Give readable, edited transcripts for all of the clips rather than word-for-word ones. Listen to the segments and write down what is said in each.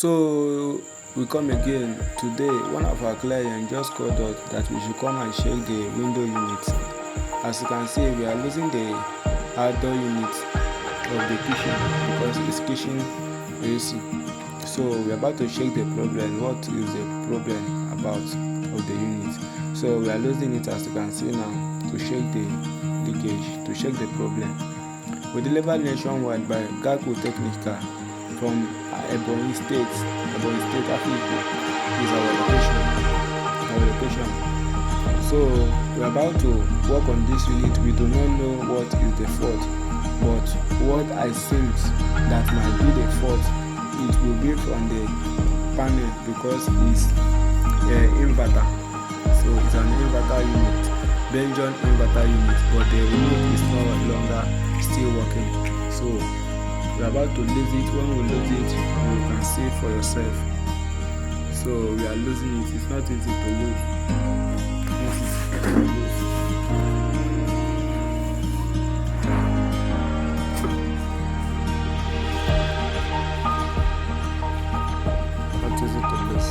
So we come again today. One of our clients just called us that we should come and check the window unit. As you can see, we are losing the outdoor unit of the kitchen because it's kitchen AC. So we are about to check the problem. What is the problem about of the unit? So we are losing it, as you can see now, to check the leakage, to check the problem. We deliver nationwide by Gaku Technical from Ebonyi State, Africa is our location. So we are about to work on this unit. We do not know what is the fault, but what I think that might be the fault, it will be from the panel because it's an inverter. So it's an inverter unit, Belgian inverter unit, but the remote is no longer still working. So we are about to lose it. When we lose it, you can see for yourself. So we are losing it. It's not easy to lose. Not easy to lose.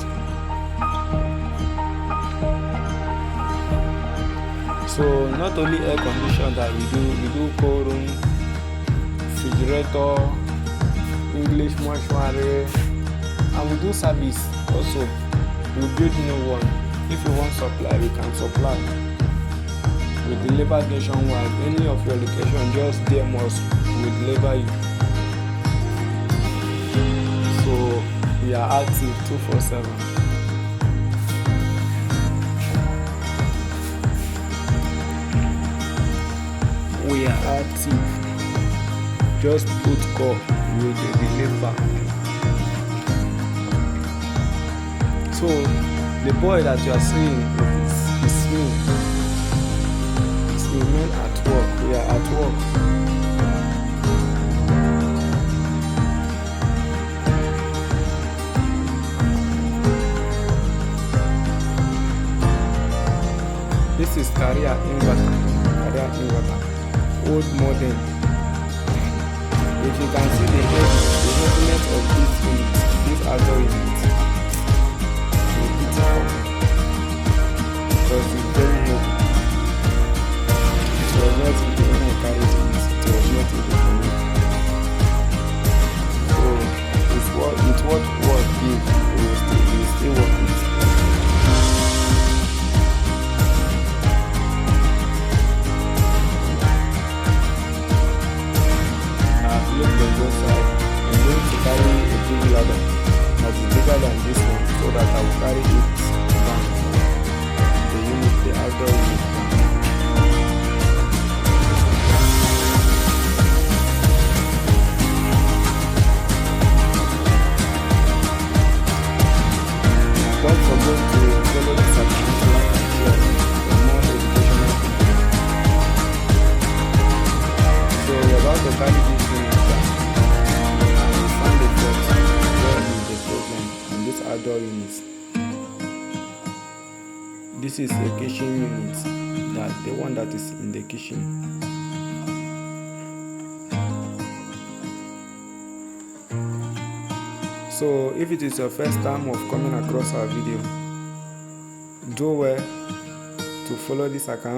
So not only air condition that we do cold room, refrigerator, English mortuary, and we do service also. We build new one. If you want supply, we can supply. We deliver nationwide. Any of your location, just DM us, we deliver you. So we are active 247. We are active. Just put call, we will deliver. So the boy that you are seeing is me. It's me, men at work. We are at work. This is career inverter, old model. If you can see the heaviness of this unit, this outdoor unit, because it's very heavy. It was not easy when I carried it. It was not easy for me. So it's what God gave. We will still work with. Look on both sides. I'm going to carry a big ladder that is bigger than this one so that I will carry it down. The unit, the outdoor unit down. Don't forget to follow the subscription and share for more educational content. So we're about to carry this unit down. This outdoor unit. This is a kitchen unit, that the one that is in the kitchen. So if it is your first time of coming across our video, do well to follow this account.